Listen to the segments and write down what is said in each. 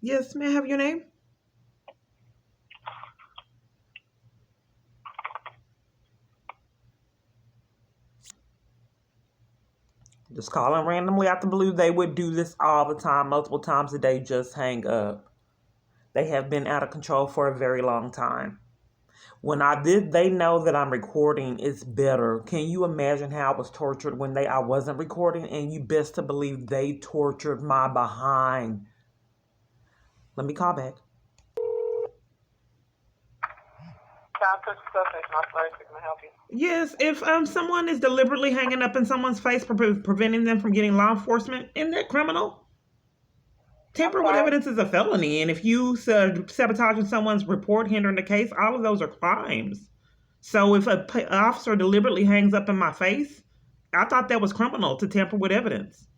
Yes, may I have your name? Just calling randomly out the blue. They would do this all the time, multiple times a day, just hang up. They have been out of control for a very long time. When they know that I'm recording, it's better. Can you imagine how I was tortured when I wasn't recording? And you best to believe they tortured my behind. Let me call back. Can I help you? Yes, if someone is deliberately hanging up in someone's face, preventing them from getting law enforcement, isn't that criminal? Tamper with evidence is a felony, and if you sabotaging someone's report, hindering the case, all of those are crimes. So if an officer deliberately hangs up in my face, I thought that was criminal to tamper with evidence.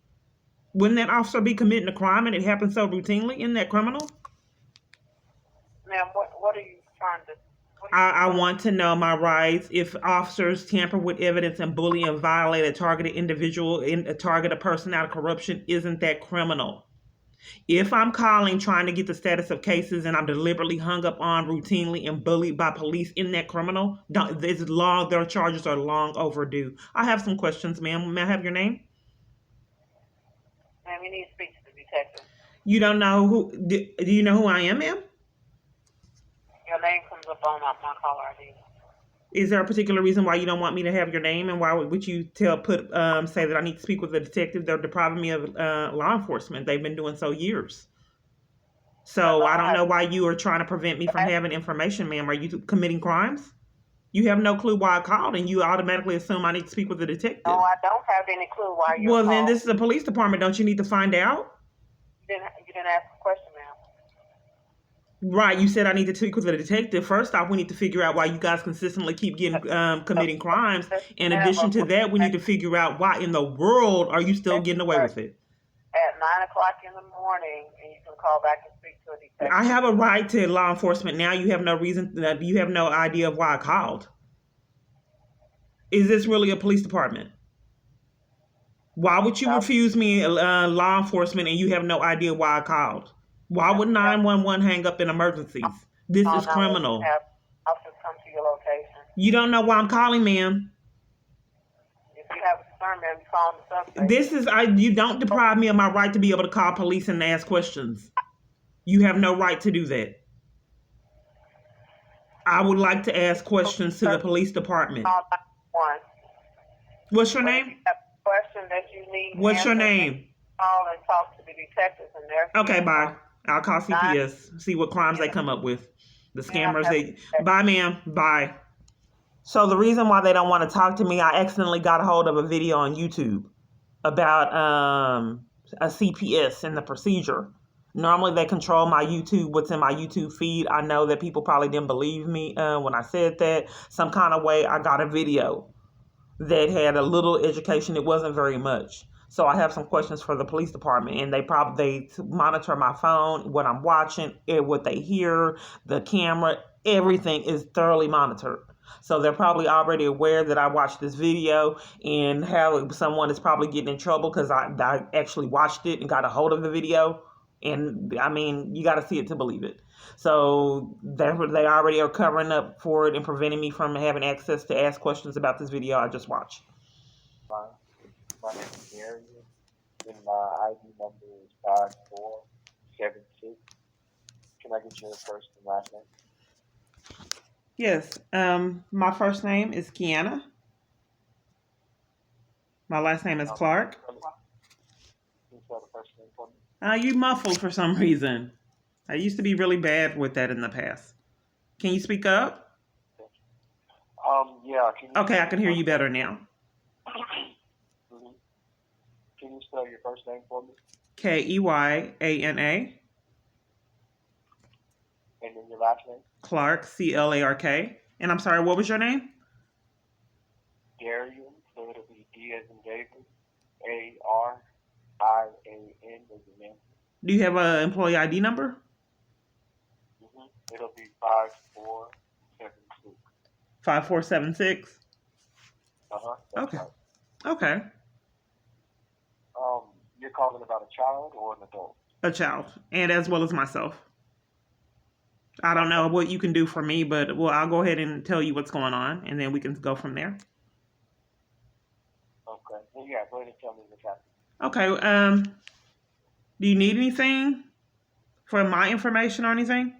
Wouldn't that officer be committing a crime, and it happens so routinely? Isn't that criminal? Ma'am, what are you trying to... I want to know my rights. If officers tamper with evidence and bully and violate a targeted individual, target a person out of corruption, isn't that criminal? If I'm calling trying to get the status of cases and I'm deliberately hung up on routinely and bullied by police, isn't that criminal? Their charges are long overdue. I have some questions, ma'am. May I have your name? Ma'am, you need to speak to the detective. You don't know who? Do you know who I am, ma'am? Your name comes up on my caller ID. Is there a particular reason why you don't want me to have your name, and why would you say that I need to speak with a detective? They're depriving me of law enforcement. They've been doing so years. So I don't know why you are trying to prevent me from having information, ma'am. Are you committing crimes? You have no clue why I called, and you automatically assume I need to speak with a detective. No, I don't have any clue why you're Well, then this is a police department. Don't you need to find out? You didn't ask a question, ma'am. Right, you said I need to speak with a detective. First off, we need to figure out why you guys consistently keep getting committing crimes. In addition to that, we need to figure out why in the world are you still getting away with it. At 9 o'clock in the morning, and you can call back and speak to a detective. I have a right to law enforcement now. You have no reason. You have no idea of why I called. Is this really a police department? Why would you refuse me law enforcement and you have no idea why I called? Why would 911 hang up in emergencies? This is criminal. Have officers come to your location. You don't know why I'm calling, ma'am. If you have a concern, ma'am, you call the suspect. You don't deprive me of my right to be able to call police and ask questions. You have no right to do that. I would like to ask questions to the police department. What's your name? Question that you need. What's your name? Call and talk to the detectives and their... Okay, bye. I'll call CPS, see what crimes they come up with. The scammers, bye, ma'am, bye. So the reason why they don't want to talk to me, I accidentally got a hold of a video on YouTube about a CPS and the procedure. Normally they control my YouTube, what's in my YouTube feed. I know that people probably didn't believe me when I said that. Some kind of way I got a video that had a little education. It wasn't very much. So I have some questions for the police department, and they monitor my phone, what I'm watching, what they hear, the camera, everything is thoroughly monitored. So they're probably already aware that I watched this video and how someone is probably getting in trouble because I actually watched it and got a hold of the video. And I mean, you got to see it to believe it. So they already are covering up for it and preventing me from having access to ask questions about this video I just watched. My name is Perez, and my ID number is 5476. Can I get your first and last name? Yes. My first name is Kiana. My last name is Clark. Can you spell the first name for me? You muffled for some reason. I used to be really bad with that in the past. Can you speak up? Yeah. Okay, I can hear you better now. Can you spell your first name for me? Keyana. And then your last name? Clark, Clark. And I'm sorry, what was your name? Darian, so it'll be D as in David, A-R-I-A-N as in Nancy. Do you have an employee ID number? It'll be 5476. 5476? Okay. Right. Okay. You're calling about a child or an adult? a child, and as well as myself. I don't know what you can do for me, but I'll go ahead and tell you what's going on, and then we can go from there. Okay. Well, yeah, go ahead and tell me what's happening. Okay. Do you need anything for my information or anything?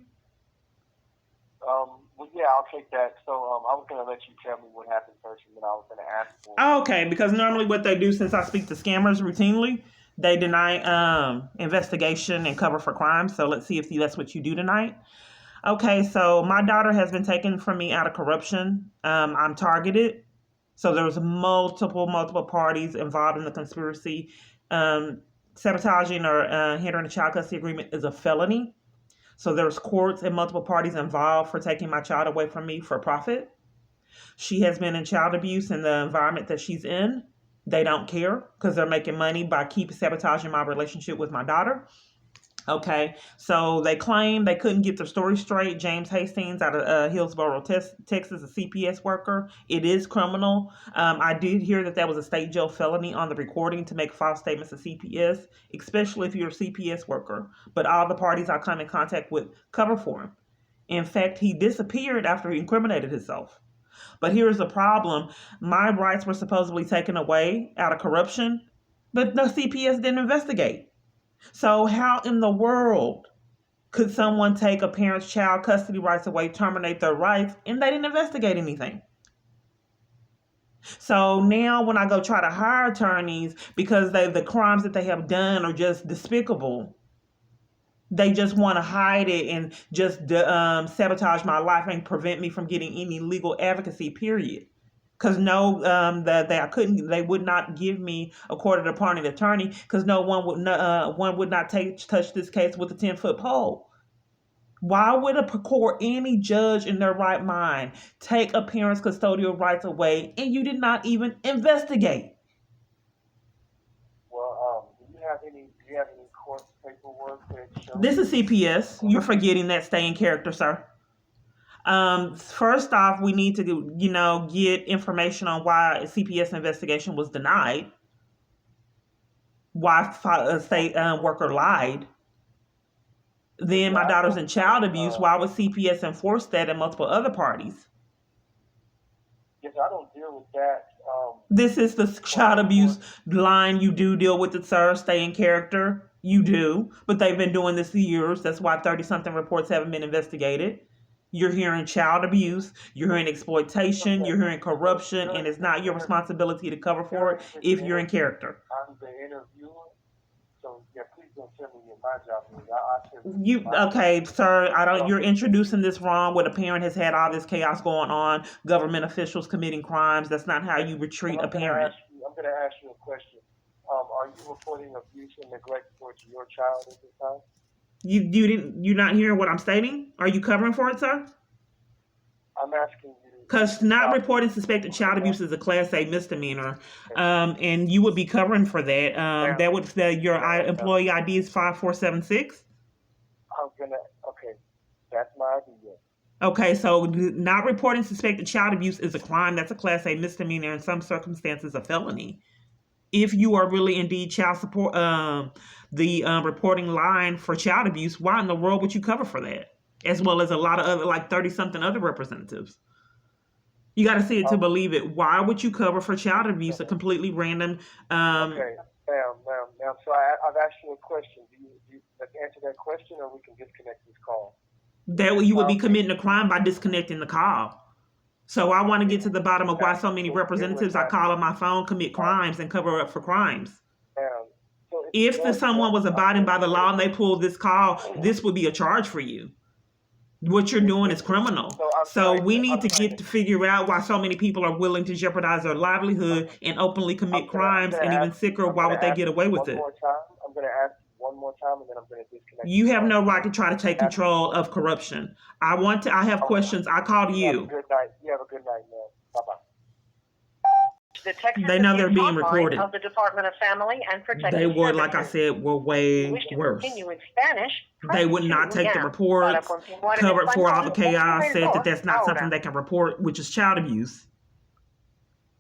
Well, yeah, I'll take that. So, I was going to let you tell me what happened first, and then I was going to ask for... Okay, because normally what they do, since I speak to scammers routinely, they deny investigation and cover for crime. So let's see if that's what you do tonight. Okay, so my daughter has been taken from me out of corruption. I'm targeted. So there's multiple parties involved in the conspiracy. Sabotaging or hindering a child custody agreement is a felony. So there's courts and multiple parties involved for taking my child away from me for profit. She has been in child abuse in the environment that she's in. They don't care because they're making money by keep sabotaging my relationship with my daughter. Okay, so they claim they couldn't get their story straight. James Hastings out of Hillsborough, Texas, a CPS worker. It is criminal. I did hear that was a state jail felony on the recording to make false statements to CPS, especially if you're a CPS worker. But all the parties I come in contact with cover for him. In fact, he disappeared after he incriminated himself. But here's the problem. My rights were supposedly taken away out of corruption, but the CPS didn't investigate. So how in the world could someone take a parent's child custody rights away, terminate their rights, and they didn't investigate anything? So now when I go try to hire attorneys, because the crimes that they have done are just despicable, they just want to hide it and just sabotage my life and prevent me from getting any legal advocacy, period. Because they would not give me a court-appointed attorney because one would not touch this case with a 10-foot pole. Why would a court, any judge in their right mind, take a parent's custodial rights away and you did not even investigate? Well, do you have any court paperwork that shows... This is CPS. You're forgetting that. Stay in character, sir. First off, we need to, get information on why a CPS investigation was denied, why a state worker lied. Then my daughter's in child abuse. Why would CPS enforce that and multiple other parties? Yes, I don't deal with that. This is the child abuse line. You do deal with it, sir. Stay in character. You do. But they've been doing this for years. That's why 30-something reports haven't been investigated. You're hearing child abuse, you're hearing exploitation, you're hearing corruption, and it's not your responsibility to cover for it if you're in character. I'm the interviewer, so yeah, please don't tell me what my job is. Okay, sir, you're introducing this wrong, where the parent has had all this chaos going on, government officials committing crimes. That's not how you treat a parent. I'm going to ask you a question. Are you reporting abuse and neglect towards your child at this time? You're not hearing what I'm stating? Are you covering for it, sir? I'm asking you. Because not reporting suspected child abuse is a Class A misdemeanor, and you would be covering for that. That would your employee ID is 5476. Okay, that's my idea. Okay, so not reporting suspected child abuse is a crime. That's a Class A misdemeanor, in some circumstances a felony. If you are really indeed child support, the reporting line for child abuse, why in the world would you cover for that? As well as a lot of other, like 30-something other representatives. You got to see it to believe it. Why would you cover for child abuse, a completely random... Okay, ma'am. So I've asked you a question. Do you answer that question, or we can disconnect this call? That way you would be committing a crime by disconnecting the call. So I want to get to the bottom of why so many representatives I call on my phone commit crimes and cover up for crimes. If someone was abiding by the law and they pulled this call, this would be a charge for you. What you're doing is criminal. So we need to figure out why so many people are willing to jeopardize their livelihood and openly commit crimes, and even sicker, why would they get away with it? I'm going to ask one more time, and then I'm going to disconnect. You have no right to try to take control of corruption. I have questions. I called you. You have a good night. You have a good night, man. Bye-bye. They know they're being recorded. Of the Department of Family and Protective They would, Services. like I said, were way worse. Continue in Spanish. They would not take the reports, covered for all the chaos, said that that's not something they can report, which is child abuse.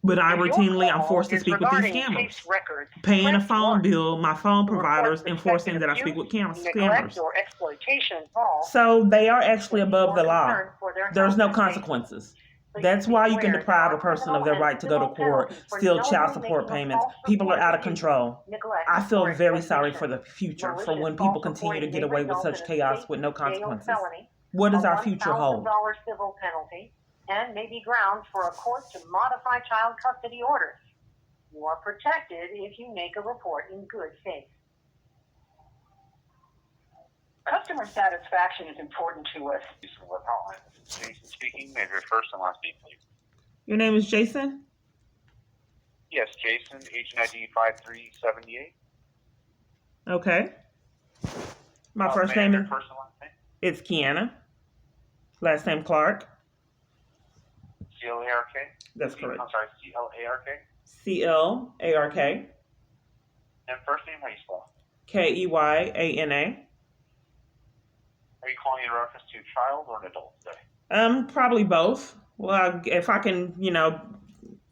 But I'm If your call forced to is speak with these regarding scammers. case records, Paying a press phone 1. bill, my phone To report providers suspected enforcing that I speak abuse, with neglect, scammers. or exploitation call, So they are actually please above your the law. concern for their There's health no and safety. consequences. Please That's be why you can aware there deprive are a person of criminal their and right to go to civil court, penalties for steal child knowingly support making a payments. false People are report out of of abuse, control. neglect, I feel or very sorry exploitation. for the future, for Malicious when people false continue to reporting get may away with result such in a chaos state with no jail consequences. felony, What does a our future hold? $1,000 civil penalty, and may be grounds for a court to modify child custody orders. You are protected if you make a report in good faith. Customer satisfaction is important to us. Hotline. This is Jason speaking. May I have your first and last name, please? Your name is Jason? Yes, Jason, agent ID 5378. Okay. My first May I have name your is first and last name? it's Kiana. Last name Clark. C-L-A-R-K? That's correct. I'm sorry, C-L-A-R-K? CLARK. And first name, how you spell? KEYANA. Are you calling in reference to a child or an adult today? Probably both. Well, if I can,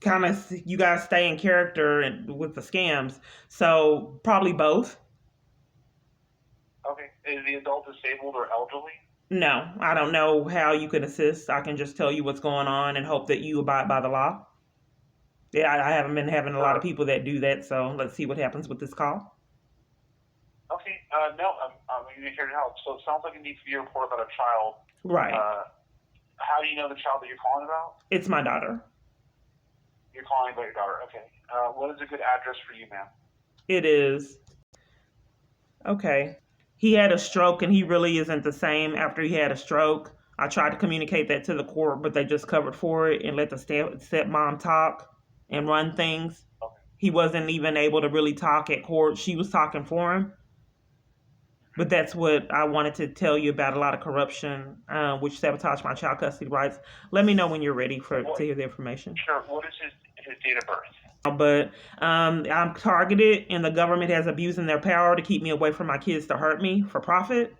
kind of, you guys stay in character with the scams. So probably both. Okay. Is the adult disabled or elderly? No, I don't know how you can assist. I can just tell you what's going on and hope that you abide by the law. Yeah, I haven't been having a lot of people that do that. So let's see what happens with this call. Okay. No, I'm here to help. So it sounds like it needs to be a report about a child. Right. How do you know the child that you're calling about? It's my daughter. You're calling about your daughter. Okay. What is a good address for you, ma'am? It is. Okay. He had a stroke and he really isn't the same after he had a stroke. I tried to communicate that to the court, but they just covered for it and let the stepmom talk and run things. Okay. He wasn't even able to really talk at court. She was talking for him. But that's what I wanted to tell you about, a lot of corruption, which sabotaged my child custody rights. Let me know when you're ready to hear the information. Sure. What is his date of birth? But I'm targeted, and the government has abusing their power to keep me away from my kids to hurt me for profit.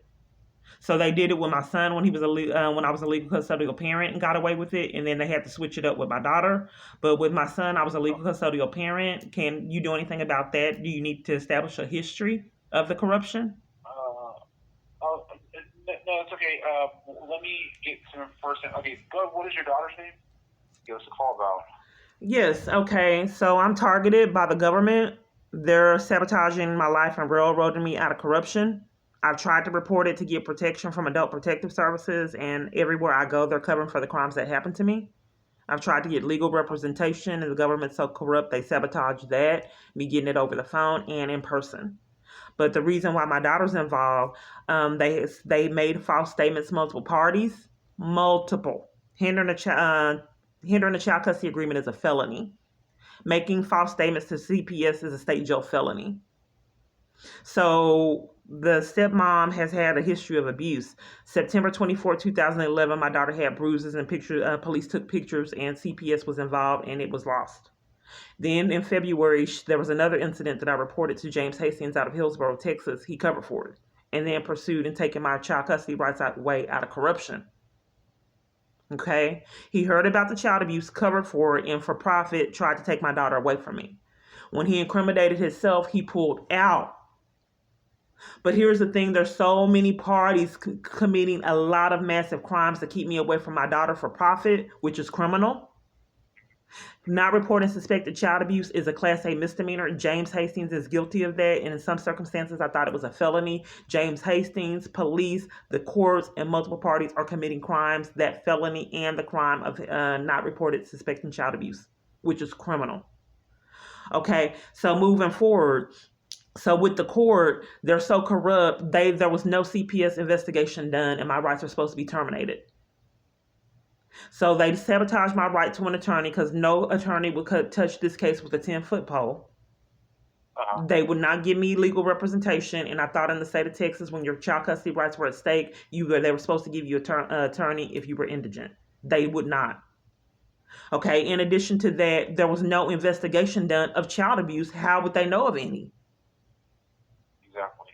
So they did it with my son when I was a legal custodial parent and got away with it, and then they had to switch it up with my daughter. But with my son, I was a legal custodial parent. Can you do anything about that? Do you need to establish a history of the corruption? No, it's okay. Let me get some first. Okay, go. What is your daughter's name? Give us a call about. Yes. Okay. So I'm targeted by the government. They're sabotaging my life and railroading me out of corruption. I've tried to report it to get protection from Adult Protective Services, and everywhere I go, they're covering for the crimes that happened to me. I've tried to get legal representation, and the government's so corrupt, they sabotage that, me getting it over the phone and in person. But the reason why my daughter's involved, they made false statements to multiple parties. Hindering a child custody agreement is a felony. Making false statements to CPS is a state jail felony. So the stepmom has had a history of abuse. September 24, 2011, my daughter had bruises and pictures. Police took pictures and CPS was involved and it was lost. Then in February, there was another incident that I reported to James Hastings out of Hillsborough, Texas. He covered for it and then pursued and taken my child custody rights away out of corruption. Okay. He heard about the child abuse, covered for it, and for profit tried to take my daughter away from me. When he incriminated himself, he pulled out. But here's the thing. There's so many parties committing a lot of massive crimes to keep me away from my daughter for profit, which is criminal. Not reporting suspected child abuse is a Class A misdemeanor. James Hastings is guilty of that. And in some circumstances, I thought it was a felony. James Hastings, police, the courts, and multiple parties are committing crimes, that felony and the crime of not reported suspecting child abuse, which is criminal. Okay, so moving forward. So with the court, they're so corrupt, there was no CPS investigation done, and my rights are supposed to be terminated. So they sabotaged my right to an attorney because no attorney would touch this case with a 10-foot pole. They would not give me legal representation, and I thought in the state of Texas, when your child custody rights were at stake, they were supposed to give you an attorney if you were indigent. They would not. Okay, in addition to that, there was no investigation done of child abuse. How would they know of any? Exactly.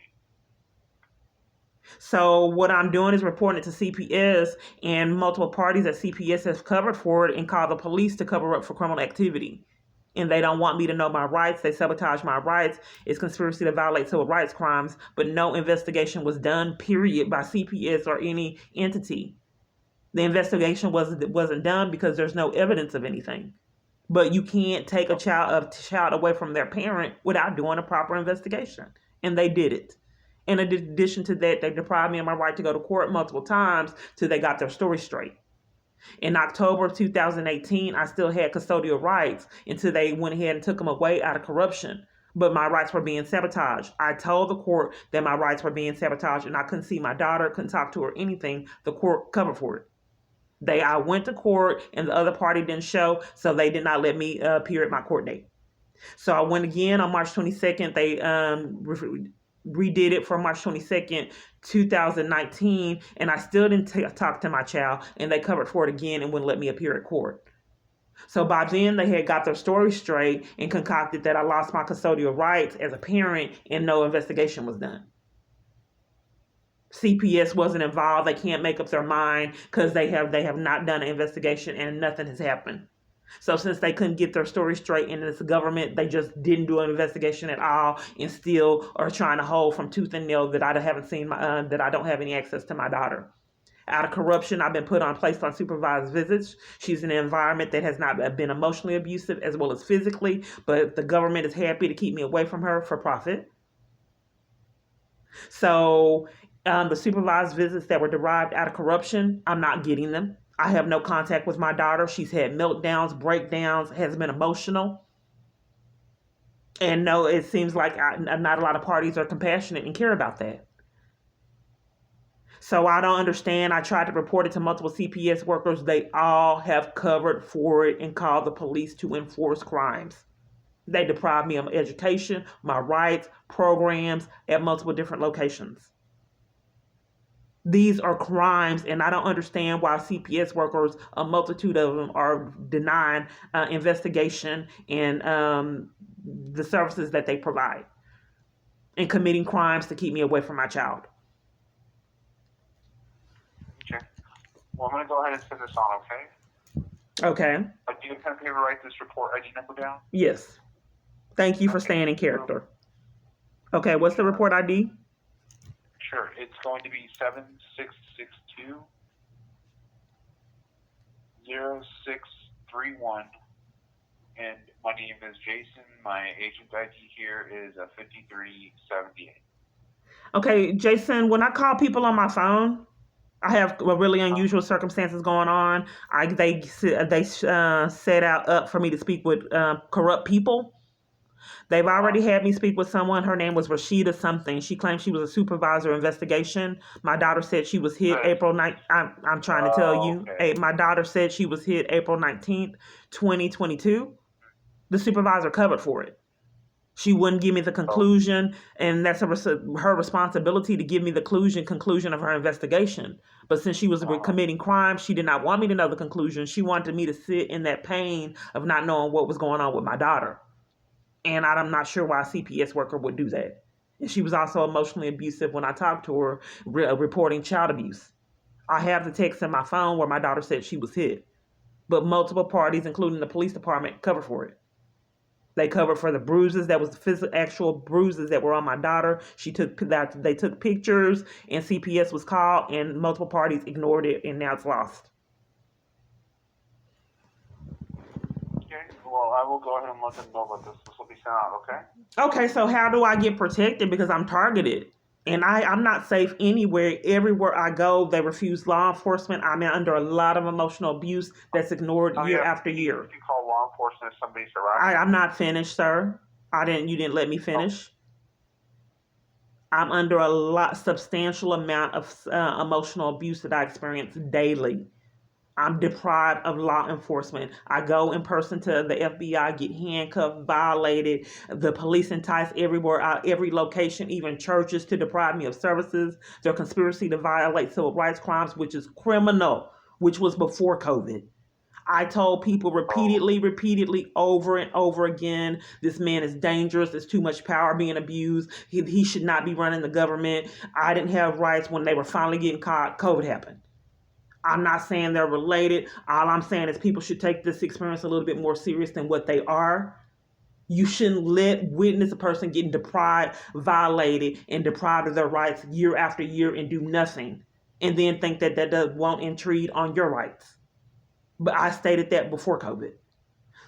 So what I'm doing is reporting it to CPS, and multiple parties at CPS have covered for it and called the police to cover up for criminal activity. and they don't want me to know my rights. They sabotage my rights. It's conspiracy to violate civil rights crimes, but no investigation was done, period, by CPS or any entity. The investigation wasn't done because there's no evidence of anything. But you can't take a child away from their parent without doing a proper investigation, and they did it. In addition to that, they deprived me of my right to go to court multiple times till they got their story straight. In October of 2018, I still had custodial rights until they went ahead and took them away out of corruption. But my rights were being sabotaged. I told the court that my rights were being sabotaged and I couldn't see my daughter, couldn't talk to her, anything. The court covered for it. I went to court and the other party didn't show, so they did not let me appear at my court date. So I went again on March 22nd. They redid it for March 22nd, 2019, and I still didn't talk to my child, and they covered for it again and wouldn't let me appear at court. So by then, they had got their story straight and concocted that I lost my custodial rights as a parent and no investigation was done. CPS wasn't involved. They can't make up their mind because they have not done an investigation and nothing has happened. So since they couldn't get their story straight in this government, they just didn't do an investigation at all and still are trying to hold from tooth and nail that I haven't seen that I don't have any access to my daughter. Out of corruption, I've been placed on supervised visits. She's in an environment that has not been emotionally abusive as well as physically, but the government is happy to keep me away from her for profit. So the supervised visits that were derived out of corruption, I'm not getting them. I have no contact with my daughter. She's had meltdowns, breakdowns, has been emotional. And no, it seems like not a lot of parties are compassionate and care about that. So I don't understand. I tried to report it to multiple CPS workers. They all have covered for it and called the police to enforce crimes. They deprived me of education, my rights, programs at multiple different locations. These are crimes, and I don't understand why CPS workers, a multitude of them, are denying investigation and the services that they provide and committing crimes to keep me away from my child. Okay. Well, I'm going to go ahead and send this on, okay? Okay. Do you have pen and paper to write this report ID number down? Yes. Thank you for staying in character. Okay, what's the report ID? Sure. It's going to be 7662 0631. And my name is Jason. My agent ID here is 5378. Okay, Jason, when I call people on my phone, I have really unusual circumstances going on. They set up for me to speak with corrupt people. They've already had me speak with someone. Her name was Rashida something. She claimed she was a supervisor investigation. My daughter said she was hit April 9th. I'm trying to tell you. Okay. My daughter said she was hit April 19th, 2022. The supervisor covered for it. She wouldn't give me the conclusion, and that's her responsibility to give me the conclusion of her investigation. But since she was committing crimes, she did not want me to know the conclusion. She wanted me to sit in that pain of not knowing what was going on with my daughter. And I'm not sure why a CPS worker would do that. And she was also emotionally abusive when I talked to her, reporting child abuse. I have the text in my phone where my daughter said she was hit. But multiple parties, including the police department, covered for it. They covered for the bruises. That was the actual bruises that were on my daughter. They took pictures, and CPS was called, and multiple parties ignored it, and now it's lost. Well, I will go ahead and let them know about this. This will be sent out, okay? Okay, so how do I get protected? Because I'm targeted. And I'm not safe anywhere. Everywhere I go, they refuse law enforcement. I'm under a lot of emotional abuse that's ignored year after year. You call law enforcement if somebody's harassing. I'm not finished, sir. You didn't let me finish. I'm under a substantial amount of emotional abuse that I experience daily. I'm deprived of law enforcement. I go in person to the FBI, get handcuffed, violated. The police entice everywhere, every location, even churches, to deprive me of services. Their conspiracy to violate civil rights crimes, which is criminal, which was before COVID. I told people repeatedly, over and over again, this man is dangerous. There's too much power being abused. He should not be running the government. I didn't have rights. When they were finally getting caught, COVID happened. I'm not saying they're related. All I'm saying is people should take this experience a little bit more serious than what they are. You shouldn't witness a person getting deprived, violated, and deprived of their rights year after year and do nothing, and then think that won't intrude on your rights. But I stated that before COVID.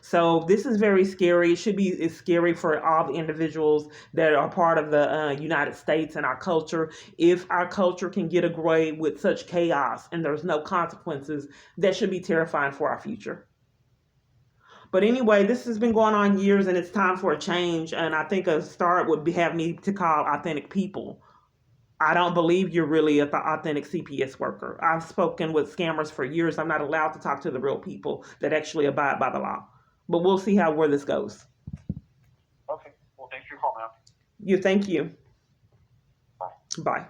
So this is very scary. It's scary for all the individuals that are part of the United States and our culture. If our culture can get away with such chaos and there's no consequences, that should be terrifying for our future. But anyway, this has been going on years and it's time for a change. And I think a start would have me to call authentic people. I don't believe you're really an authentic CPS worker. I've spoken with scammers for years. I'm not allowed to talk to the real people that actually abide by the law. But we'll see where this goes. Okay. Well, thanks for your call, ma'am. Thank you. Bye. Bye.